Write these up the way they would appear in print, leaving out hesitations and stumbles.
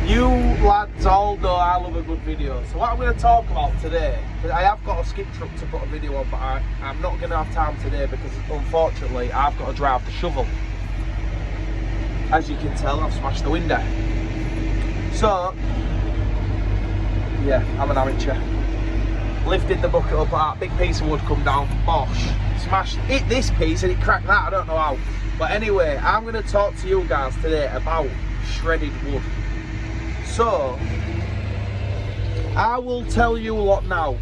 You lads all know I love a good video. So what I'm going to talk about today, I have got a skip truck to put a video on, but I'm not going to have time today because unfortunately I've got to drive the shovel. As you can tell, I've smashed the window. So, yeah, I'm an amateur. Lifted the bucket up, that big piece of wood come down, bosh. Smashed, hit this piece and it cracked that, I don't know how. But anyway, I'm going to talk to you guys today about shredded wood. So, I will tell you what now.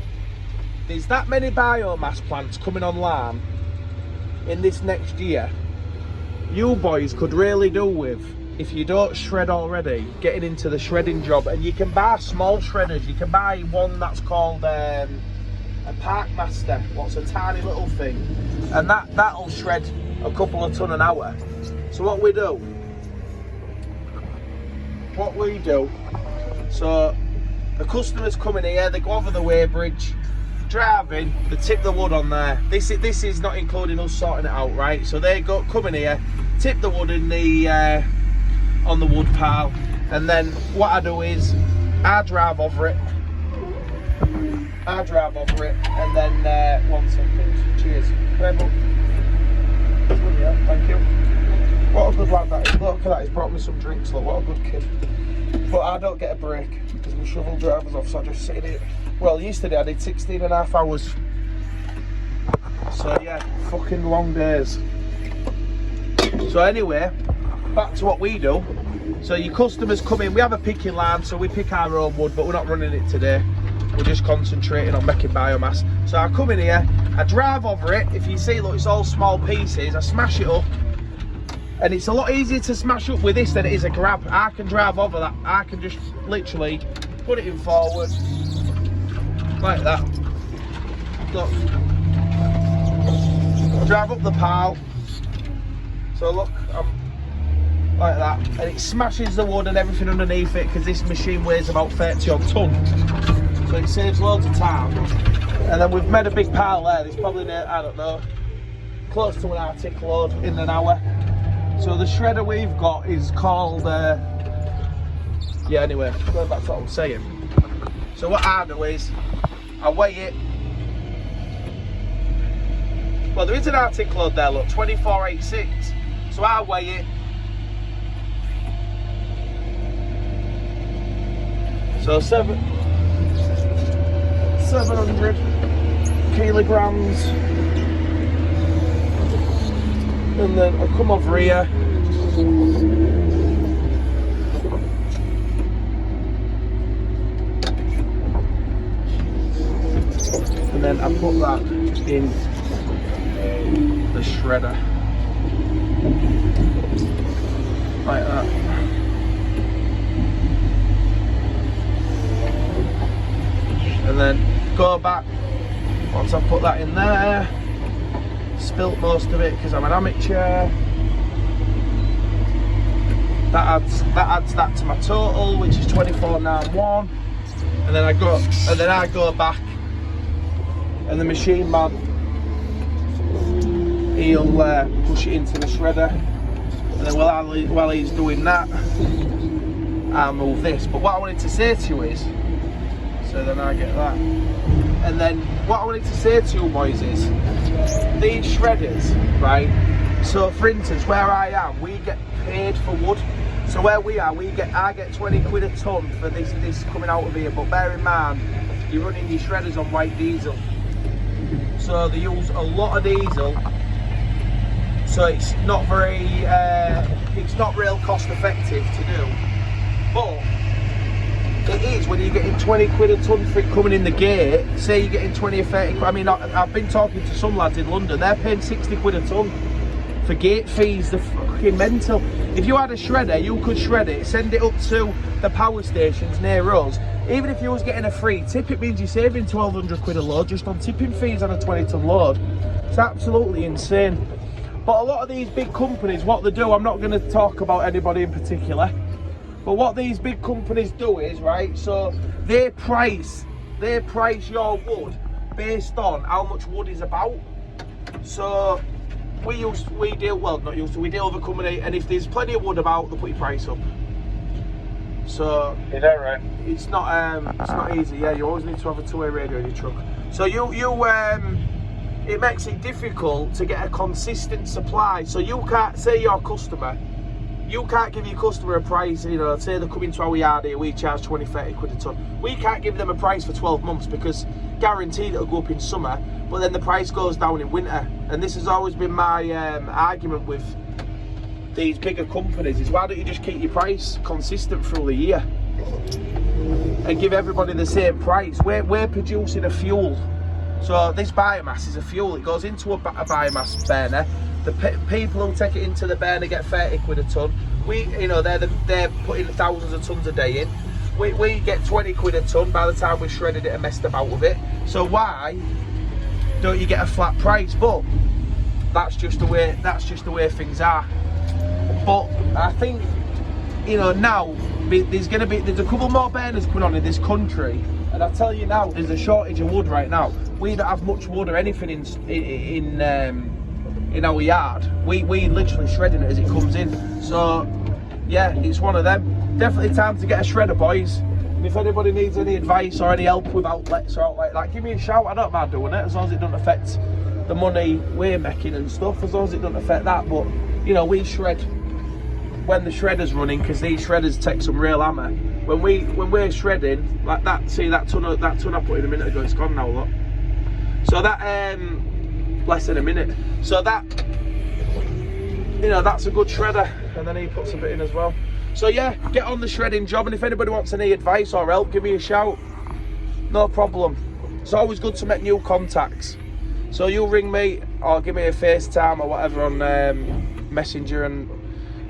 There's that many biomass plants coming online in this next year. You boys could really do with, if you don't shred already, getting into the shredding job. And you can buy small shredders. You can buy one that's called a Parkmaster. What's a tiny little thing. And that'll shred a couple of ton an hour. So what we do, so the customers come in here, they go over the weighbridge, drive in, they tip the wood on there. This is not including us sorting it out, right? So they come in here, tip the wood in the on the wood pile, and then what I do is I drive over it, and then 1 second, cheers. Yeah, thank you. What a good lad that is. Look at that, he's brought me some drinks, look, what a good kid. But I don't get a break because my shovel driver's off, so I just sit in it. Well, yesterday I did 16.5 hours. So yeah, fucking long days. So anyway, back to what we do. So your customers come in, we have a picking line, so we pick our own wood, but we're not running it today. We're just concentrating on making biomass. So I come in here, I drive over it. If you see, look, it's all small pieces. I smash it up. And it's a lot easier to smash up with this than it is a grab. I can drive over that. I can just literally put it in forward. Like that. Look. I'll drive up the pile. So look, I'm like that. And it smashes the wood and everything underneath it because this machine weighs about 30 odd ton. So it saves loads of time. And then we've made a big pile there. There's probably, I don't know, close to an Arctic load in an hour. So the shredder we've got is called, yeah, anyway, going back to what I was saying. So what I do is, I weigh it. Well, there is an Arctic load there, look, 2486. So I weigh it. So 700 kilograms. And then I come over here. And then I put that in the shredder. Like that. And then go back once I put that in there. Spilt most of it because I'm an amateur. That adds that to my total, which is 2491. And then I go back, and the machine man, he'll push it into the shredder. And then while he's doing that, I'll move this. But what I wanted to say to you is, so then I get that. And then what I wanted to say to you boys is, these shredders, right? So for instance, where I am, we get paid for wood. So where we are, I get 20 quid a ton for this coming out of here. But bear in mind, you're running your shredders on white diesel. So they use a lot of diesel. So it's not very, it's not real cost effective to do. But it is when you're getting 20 quid a ton for it coming in the gate. Say you're getting 20 or 30 quid. I mean, I've been talking to some lads in London, they're paying 60 quid a ton for gate fees. They're fucking mental. If you had a shredder, you could shred it, send it up to the power stations near us. Even if you was getting a free tip, it means you're saving 1200 quid a load just on tipping fees on a 20 ton load. It's absolutely insane. But a lot of these big companies, what they do, I'm not going to talk about anybody in particular, but what these big companies do is, right, so they price your wood based on how much wood is about. So we deal with a company, and if there's plenty of wood about, they put your price up. So is that right? it's not easy. Yeah, you always need to have a two-way radio in your truck. So it makes it difficult to get a consistent supply. So you can't say you're a customer. You can't give your customer a price, you know, say they're coming to our yard here, we charge 20, 30 quid a tonne. We can't give them a price for 12 months because guaranteed it'll go up in summer, but then the price goes down in winter. And this has always been my argument with these bigger companies, is why don't you just keep your price consistent through the year and give everybody the same price? We're producing a fuel. So this biomass is a fuel. It goes into a biomass burner. The people who take it into the burner get 30 quid a tonne. They're putting thousands of tonnes a day in. We get 20 quid a tonne by the time we've shredded it and messed about with it. So why don't you get a flat price? But that's just the way things are. But I think, you know, now there's a couple more burners coming on in this country, and I tell you now, there's a shortage of wood right now. We don't have much wood or anything in our yard. We literally shredding it as it comes in. So yeah, it's one of them. Definitely time to get a shredder, boys. And if anybody needs any advice or any help with outlets or out like that, give me a shout. I don't mind doing it, as long as it doesn't affect the money we're making and stuff, as long as it doesn't affect that. But you know, we shred when the shredder's running, because these shredders take some real hammer. When we're shredding like that, see that ton I put in a minute ago, it's gone now, look. So that less than a minute. So that, you know, that's a good shredder, and then he puts a bit in as well. So yeah, get on the shredding job, and if anybody wants any advice or help, give me a shout. No problem. It's always good to make new contacts. So you'll ring me or give me a FaceTime or whatever on Messenger, and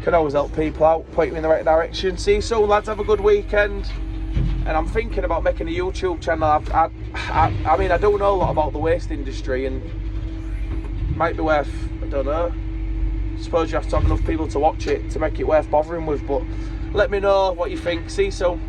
can always help people out, point you in the right direction. See you soon, lads. Have a good weekend. And I'm thinking about making a YouTube channel. I mean, I don't know a lot about the waste industry, and might be worth, I don't know, I suppose you have to have enough people to watch it to make it worth bothering with. But let me know what you think. See you soon.